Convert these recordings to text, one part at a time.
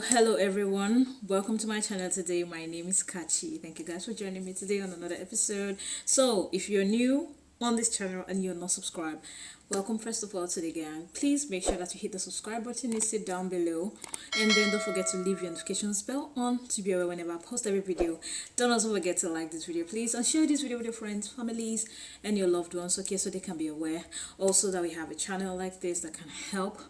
Hello everyone, welcome to my channel today. My name is Kachi. Thank you guys for joining me today on another episode. So if you're new on this channel and you're not subscribed, welcome first of all to the gang. Please make sure that you hit the subscribe button listed down below, and then don't forget to leave your notifications bell on to be aware whenever I post every video. Don't also forget to like this video please, and share this video with your friends, families and your loved ones, okay, so they can be aware also that we have a channel like this that can help,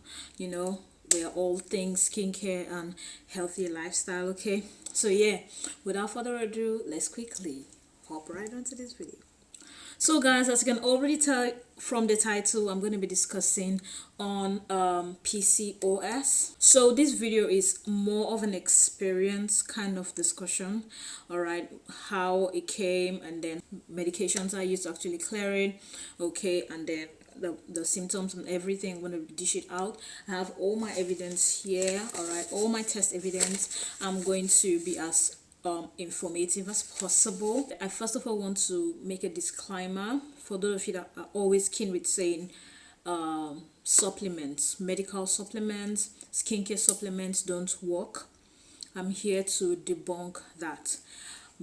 we are all things skincare and healthy lifestyle, okay? So yeah, without further ado, let's quickly hop right onto this video. So guys, as you can already tell from the title, I'm going to be discussing on PCOS. So this video is more of an experience kind of discussion, all right, how it came and then medications I used to actually clear it, okay, and then the symptoms and everything. I'm going to dish it out. I have all my evidence here, all right, all my test evidence. I'm going to be as informative as possible. I first of all want to make a disclaimer for those of you that are always keen with saying supplements, medical supplements, skincare supplements don't work. I'm here to debunk that.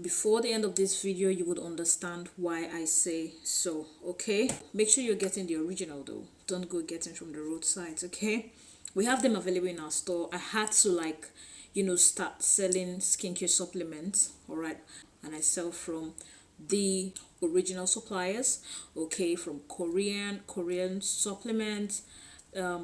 Before the end of this video, you would understand why I say so, okay? Make sure you're getting the original though. Don't go getting from the roadside, okay? We have them available in our store. I had to start selling skincare supplements, all right? And I sell from the original suppliers, okay, from Korean supplements,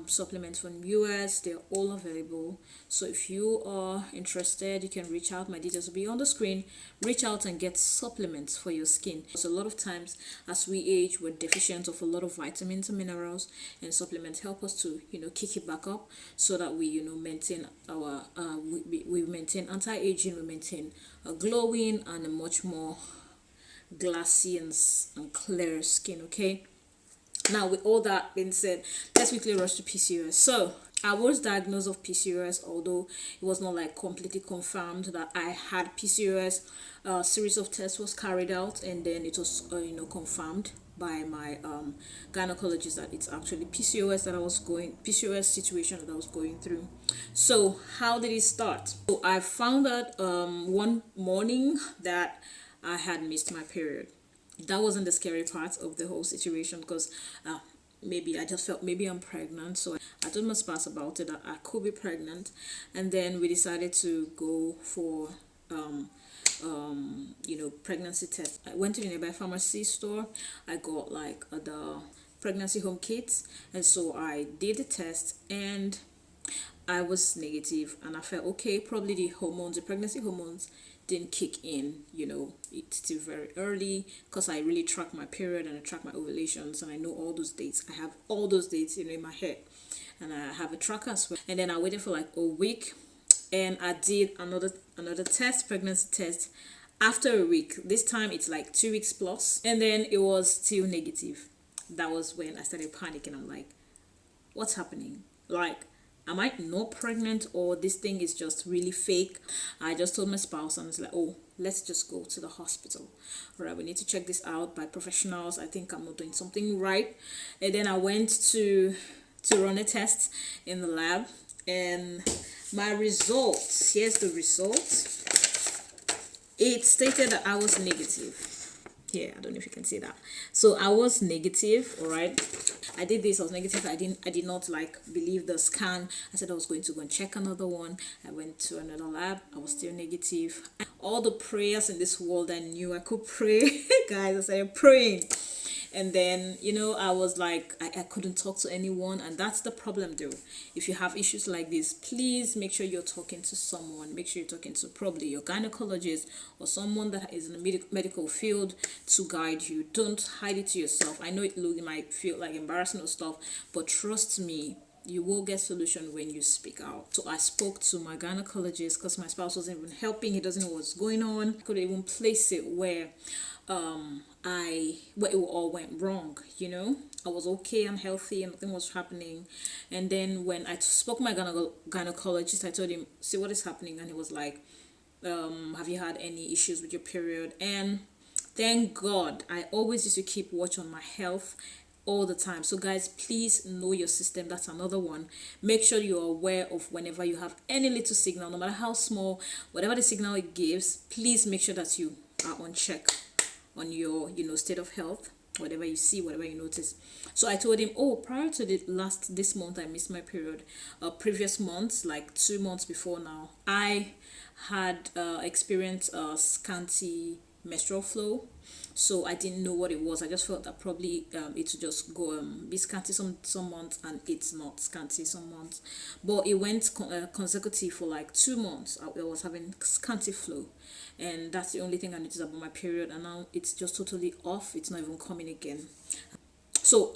supplements from US. They're all available. So if you are interested, you can reach out. My details will be on the screen. Reach out and get supplements for your skin. So a lot of times as we age, we're deficient of a lot of vitamins and minerals, and supplements help us to kick it back up so that we maintain our we maintain anti-aging, we maintain a glowing and a much more glassy and clear skin, okay? Now, with all that being said, let's quickly rush to PCOS. So I was diagnosed of PCOS, although it was not like completely confirmed that I had PCOS. A series of tests was carried out, and then it was confirmed by my gynecologist that it's actually PCOS situation that I was going through. So how did it start? So I found out one morning that I had missed my period. That wasn't the scary part of the whole situation, because maybe I just felt maybe I'm pregnant. So I told my spouse about it, that I could be pregnant, and then we decided to go for pregnancy test. I went to the nearby pharmacy store. I got the pregnancy home kits, and so I did the test and I was negative, and I felt okay, probably the pregnancy hormones didn't kick in. It's still very early, because I really track my period and I track my ovulations, and I know all those dates. I have all those dates in my head, and I have a tracker as well. And then I waited for like a week, and I did another test, pregnancy test, after a week. This time it's like 2 weeks plus, and then it was still negative. That was when I started panicking. I'm like, what's happening? Am I not pregnant, or this thing is just really fake? I just told my spouse, and it's like, oh, let's just go to the hospital. All right, we need to check this out by professionals. I think I'm not doing something right. And then I went to run a test in the lab, and my results, here's the results. It stated that I was negative. Yeah, I don't know if you can see that. So I was negative, all right. I did this, I was negative. I did not believe the scan. I said I was going to go and check another one. I went to another lab. I was still negative. All the prayers in this world I knew I could pray, guys, I started praying. And then I was like, I couldn't talk to anyone, and that's the problem though. If you have issues like this, please make sure you're talking to someone. Make sure you're talking to probably your gynecologist or someone that is in the medical field to guide you. Don't hide it to yourself. I know it might feel like embarrassing or stuff, but trust me, you will get solution when you speak out. So I spoke to my gynecologist, because my spouse wasn't even helping. He doesn't know what's going on. I couldn't even place it where it all went wrong. I was okay and healthy and nothing was happening. And then when I spoke to my gynecologist, I told him, see what is happening, and he was like, have you had any issues with your period? And thank God, I always used to keep watch on my health all the time. So guys, please know your system. That's another one. Make sure you're aware of whenever you have any little signal, no matter how small, whatever the signal it gives, please make sure that you are on check on your state of health, whatever you see, whatever you notice. So I told him, oh, prior to this month I missed my period. Previous months, like 2 months before now, I had experienced a scanty menstrual flow. So I didn't know what it was. I just felt that probably it would just go be scanty some months, and it's not scanty some months, but it went consecutive for like 2 months. I was having scanty flow, and that's the only thing I noticed about my period, and now it's just totally off. It's not even coming again. So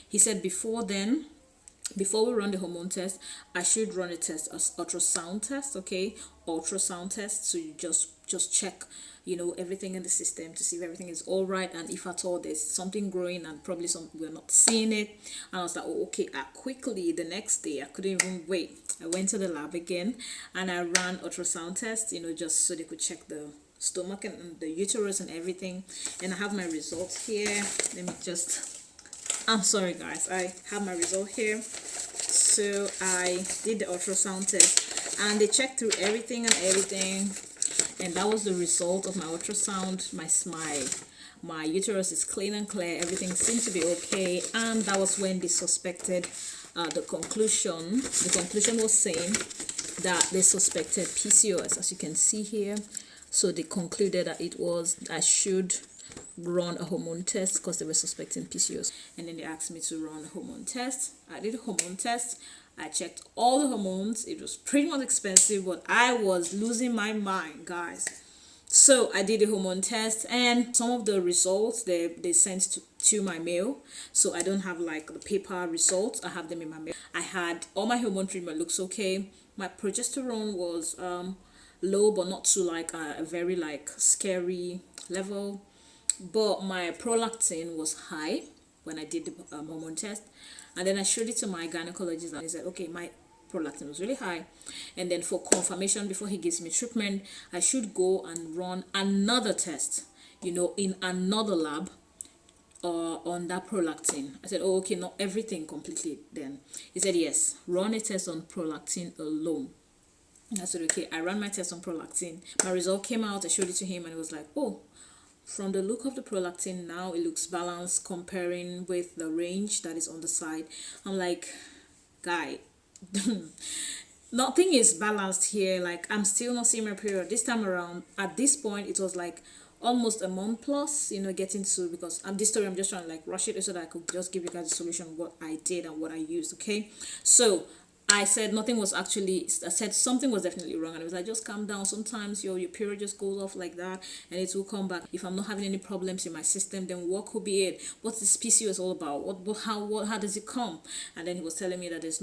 he said before we run the hormone test, I should run a test, as ultrasound test, okay? Ultrasound test. So you just check, everything in the system to see if everything is all right, and if at all there's something growing and probably we're not seeing it. And I was like, oh, okay. Quickly the next day, I couldn't even wait. I went to the lab again and I ran ultrasound test, just so they could check the stomach and the uterus and everything. And I have my results here. I'm sorry guys, I have my result here. So I did the ultrasound test and they checked through everything, and that was the result of my ultrasound. My uterus is clean and clear, everything seems to be okay. And that was when they suspected the conclusion was saying that they suspected PCOS, as you can see here. So they concluded that I should run a hormone test because they were suspecting PCOS. And then they asked me to run a hormone test. I did a hormone test. I checked all the hormones. It was pretty much expensive, but I was losing my mind, guys. So I did a hormone test, and some of the results they sent to my mail. So I don't have like the paper results. I have them in my mail. I had all my hormone treatment looks okay. My progesterone was low, but not to like a very like scary level. But my prolactin was high when I did the hormone test. And then I showed it to my gynecologist and he said, okay, my prolactin was really high. And then for confirmation, before he gives me treatment, I should go and run another test, in another lab on that prolactin. I said, oh, okay, not everything completely then. He said, yes, run a test on prolactin alone. I said, okay. I ran my test on prolactin. My result came out. I showed it to him and he was like, oh, from the look of the prolactin now, it looks balanced comparing with the range that is on the side. I'm like, guy, nothing is balanced here. Like, I'm still not seeing my period. This time around, at this point, it was like almost a month plus, getting to, because this story, I'm just trying to like rush it so that I could just give you guys a solution of what I did and what I used, okay? So I said I said something was definitely wrong, and I was like, just calm down. Sometimes your period just goes off like that and it will come back. If I'm not having any problems in my system, then what could be it? What's this PCOS all about? How does it come? And then he was telling me that there's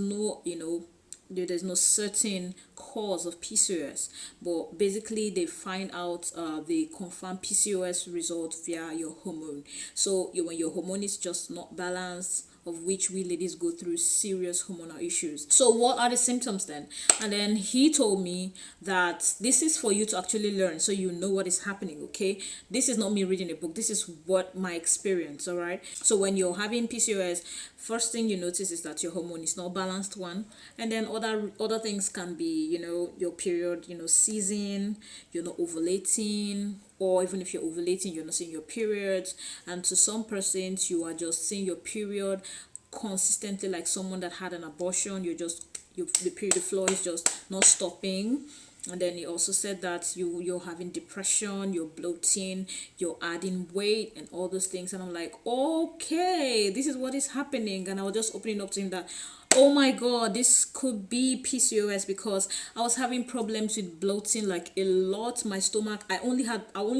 no certain cause of PCOS, but basically they find out they confirm PCOS result via your hormone. So when your hormone is just not balanced, of which we ladies go through serious hormonal issues. So what are the symptoms then? And then he told me that this is for you to actually learn, so you know what is happening, okay? This is not me reading a book. This is what my experience, all right? So when you're having PCOS, first thing you notice is that your hormone is not balanced, one. And then other things can be, your period, ceasing, you're not ovulating, or even if you're ovulating, you're not seeing your periods. And to some persons, you are just seeing your period consistently, like someone that had an abortion. The period flow is just not stopping. And then he also said that you're having depression, you're bloating, you're adding weight and all those things. And I'm like, okay, this is what is happening. And I was just opening up to him that, oh my god, this could be PCOS, because I was having problems with bloating like a lot. My stomach, I only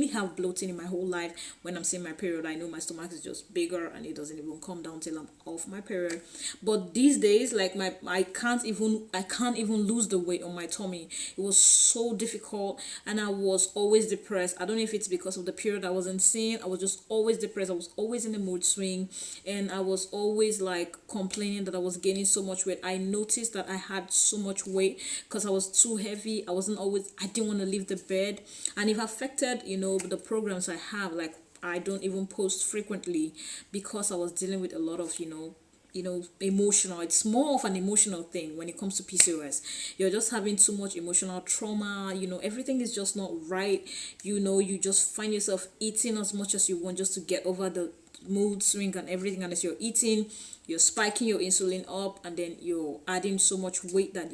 have bloating in my whole life. When I'm seeing my period, I know my stomach is just bigger and it doesn't even come down till I'm off my period. But these days, like I can't even lose the weight on my tummy. It was so difficult, and I was always depressed. I don't know if it's because of the period I wasn't seeing. I was just always depressed. I was always in a mood swing, and I was always like complaining that I was gaining so much weight. I noticed that I had so much weight because I was too heavy. I didn't want to leave the bed, and it affected the programs I have, like I don't even post frequently because I was dealing with a lot of, emotional. It's more of an emotional thing when it comes to PCOS. You're just having too much emotional trauma, everything is just not right. You just find yourself eating as much as you want just to get over the mood swing and everything, and as you're eating, you're spiking your insulin up, and then you're adding so much weight that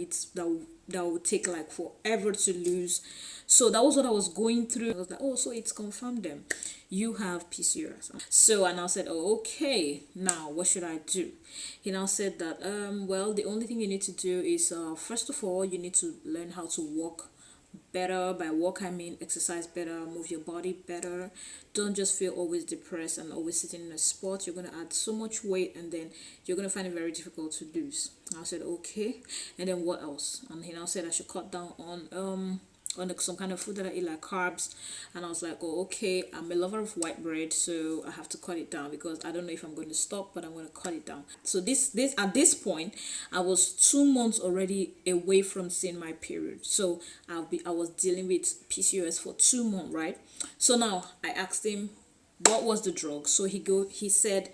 that will take like forever to lose. So that was what I was going through. I was like, oh, so it's confirmed them, you have PCOS. So I now said, oh, okay, now what should I do? He now said that well, the only thing you need to do is first of all, you need to learn how to walk better. By walk I mean exercise better, move your body better. Don't just feel always depressed and always sitting in a spot. You're going to add so much weight, and then you're going to find it very difficult to lose. I said okay, and then what else? And he now said I should cut down on some kind of food that I eat, like carbs. And I was like, oh, okay, I'm a lover of white bread, so I have to cut it down because I don't know if I'm going to stop, but I'm going to cut it down. So this at this point, I was 2 months already away from seeing my period. So I was dealing with PCOS for 2 months, right? So now I asked him what was the drug. So he said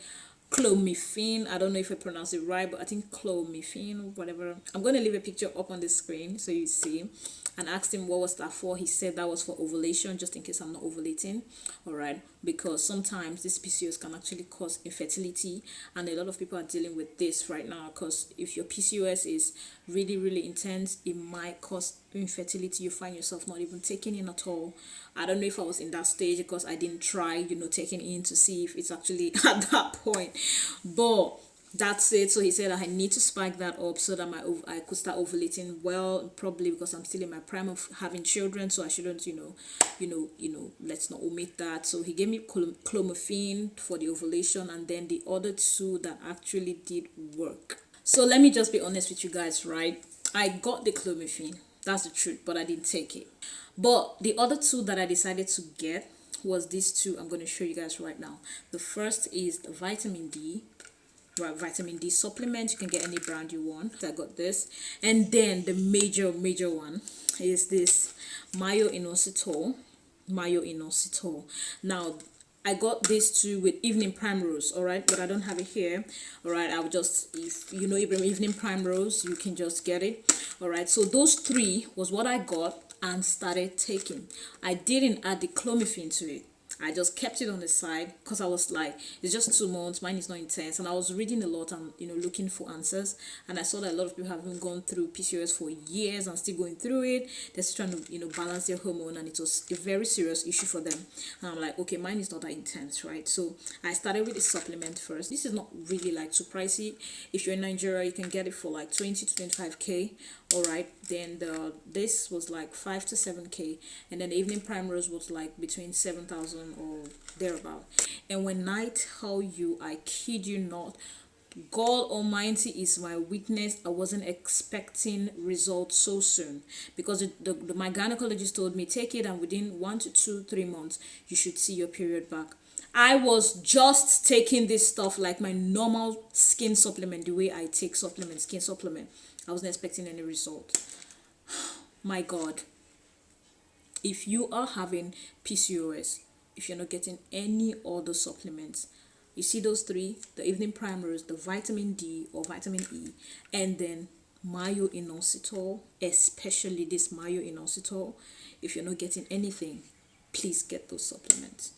clomiphene. I don't know if I pronounce it right, but I think clomiphene, whatever. I'm going to leave a picture up on the screen so you see. And asked him what was that for. He said that was for ovulation, just in case I'm not ovulating. All right, because sometimes this PCOS can actually cause infertility, and a lot of people are dealing with this right now, because if your PCOS is really, really intense, it might cause infertility. You find yourself not even taking in at all. I don't know if I was in that stage because I didn't try, taking in to see if it's actually at that point, but that's it. So he said I need to spike that up so that I could start ovulating well, probably because I'm still in my prime of having children, so I shouldn't let's not omit that. So he gave me clomiphene for the ovulation, and then the other two that actually did work. So let me just be honest with you guys, right? I got the clomiphene, that's the truth, but I didn't take it. But the other two that I decided to get was these two I'm going to show you guys right now. The first is the vitamin D supplement. You can get any brand you want. I got this. And then the major one is this myo-inositol. Now I got this too with evening primrose, all right, but I don't have it here. All right, I'll just, if you know evening primrose, you can just get it. All right, so those three was what I got and started taking. I didn't add the clomiphene to it. I just kept it on the side because I was like, it's just 2 months, mine is not intense. And I was reading a lot and looking for answers, and I saw that a lot of people have been going through PCOS for years and still going through it. They're still trying to balance their hormone, and it was a very serious issue for them. And I'm like, okay, mine is not that intense, right? So I started with a supplement first. This is not really like too pricey. If you're in Nigeria, you can get it for like 20 to 25k. All right, then this was like 5 to 7k, and then the evening primrose was like between 7,000 or thereabout. And when I tell you, I kid you not, God Almighty is my witness, I wasn't expecting results so soon, because my gynecologist told me take it and within 1 to 2, 3 months you should see your period back. I was just taking this stuff like my normal skin supplement, the way I take supplements, skin supplement. I wasn't expecting any result. My God, if you are having PCOS, if you're not getting any other supplements, you see those three, the evening primrose, the vitamin D or vitamin E, and then myo-inositol, especially this myo-inositol, if you're not getting anything, please get those supplements.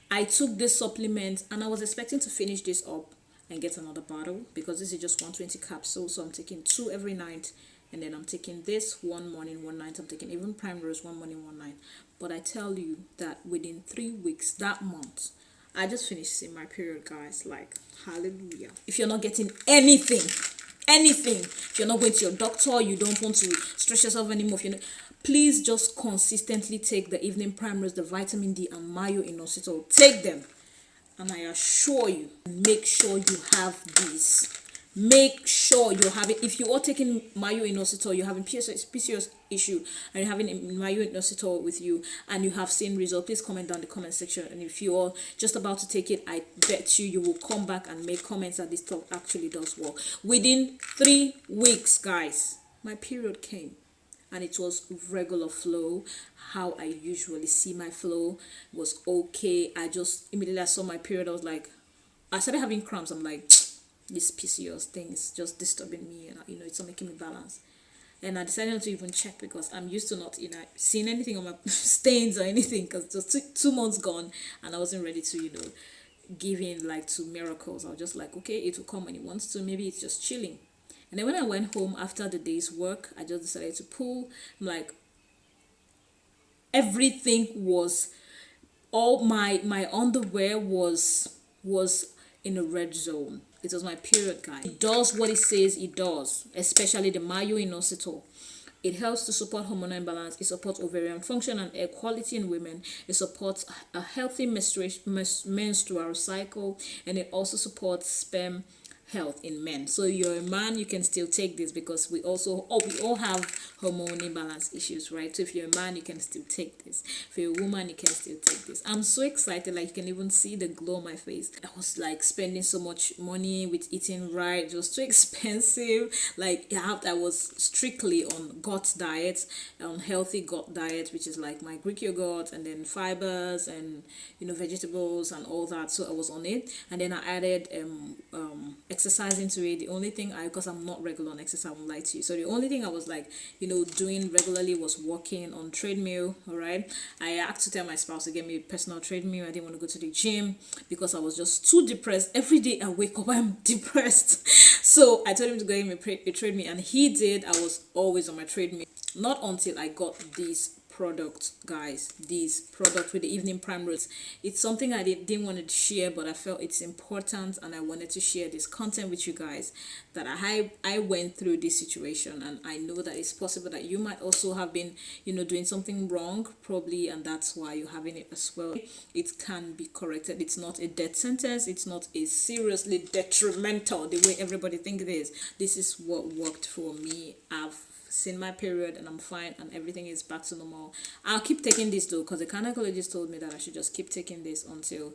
I took this supplement and I was expecting to finish this up and get another bottle, because this is just 120 capsules, so I'm taking 2 every night, and then I'm taking this 1 morning 1 night. I'm taking even primrose 1 morning 1 night. But I tell you that within 3 weeks, that month, I just finished seeing my period, guys. Like, hallelujah. If you're not getting anything, if you're not going to your doctor, you don't want to stress yourself anymore, please just consistently take the evening primrose, the vitamin D, and myo-inositol. Take them, and I assure you, make sure you have these. Make sure you have it. If you are taking myo-inositol, you're having PCOS issue, and you're having myo-inositol with you, and you have seen results, please comment down in the comment section. And if you are just about to take it, I bet you will come back and make comments that this stuff actually does work. Within 3 weeks, guys, my period came. and it was regular flow, how I usually see my flow was okay. I just immediately I saw my period, I was like, I started having cramps. I'm like, this PCOS thing is just disturbing me, and it's not making me balance. And I decided not to even check because I'm used to not seeing anything on my stains or anything, because it was 2 months gone and I wasn't ready to give in like to miracles. I was just like, okay, it will come when it wants to. Maybe it's just chilling. And then when I went home after the day's work, I just decided to pull. I'm like, everything was, all my underwear was in a red zone. It was my period, guys. It does what it says it does, especially the myo-inositol. It helps to support hormonal imbalance. It supports ovarian function and egg quality in women. It supports a healthy menstrual cycle, and it also supports sperm health in men. So you're a man, you can still take this, because we all have hormone imbalance issues, right? So if you're a man, you can still take this. If you're a woman, you can still take this. I'm so excited, like you can even see the glow on my face. I was like spending so much money with eating right. It was too expensive. Like I was strictly on gut diet, on healthy gut diet, which is like my Greek yogurt and then fibers and vegetables and all that. So I was on it, and then I added exercise into it. The only thing because I'm not regular on exercise, I won't lie to you, so the only thing I was like doing regularly was walking on treadmill. All right, I had to tell my spouse to get me a personal treadmill. I didn't want to go to the gym because I was just too depressed. Every day I wake up, I'm depressed. So I told him to go get me a treadmill, and he did. I was always on my treadmill, not until I got these product, guys. This product with the evening primrose, it's something I didn't want to share, but I felt it's important, and I wanted to share this content with you guys, that I went through this situation, and I know that it's possible that you might also have been doing something wrong probably, and that's why you're having it as well. It can be corrected. It's not a death sentence. It's not a seriously detrimental the way everybody think it is. This is what worked for me. I've seen my period and I'm fine, and everything is back to normal. I'll keep taking this though, because the gynecologist told me that I should just keep taking this until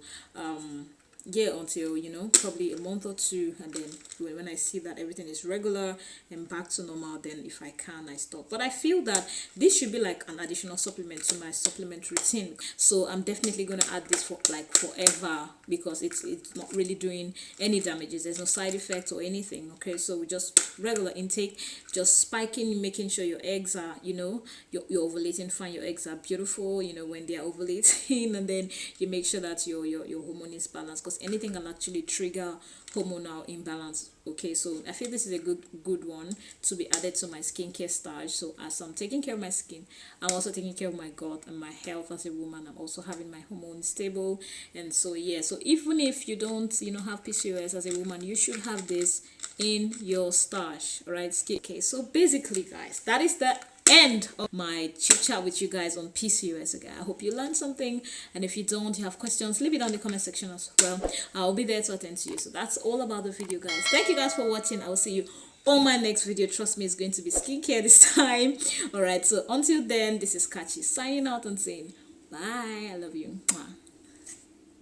until probably a month or two, and then when I see that everything is regular and back to normal, then if I can, I stop. But I feel that this should be like an additional supplement to my supplement routine, so I'm definitely going to add this for like forever, because it's not really doing any damages. There's no side effects or anything. Okay, so we just regular intake, just spiking, making sure your eggs are you're ovulating fine, your eggs are beautiful when they are ovulating, and then you make sure that your hormone is balanced, because anything can actually trigger hormonal imbalance. Okay, so I feel this is a good one to be added to my skincare stash. So as I'm taking care of my skin, I'm also taking care of my gut and my health as a woman. I'm also having my hormones stable, and so yeah, so even if you don't have PCOS as a woman, you should have this in your stash. All right, okay, so basically guys, that is the end of my chit chat with you guys on PCOS. Again, I hope you learned something, and if you don't, you have questions, leave it down in the comment section as well. I'll be there to attend to you. So that's all about the video, guys. Thank you guys for watching. I will see you on my next video. Trust me, it's going to be skincare this time. All right, so until then, this is Kachi signing out and saying bye. I love you. Mwah.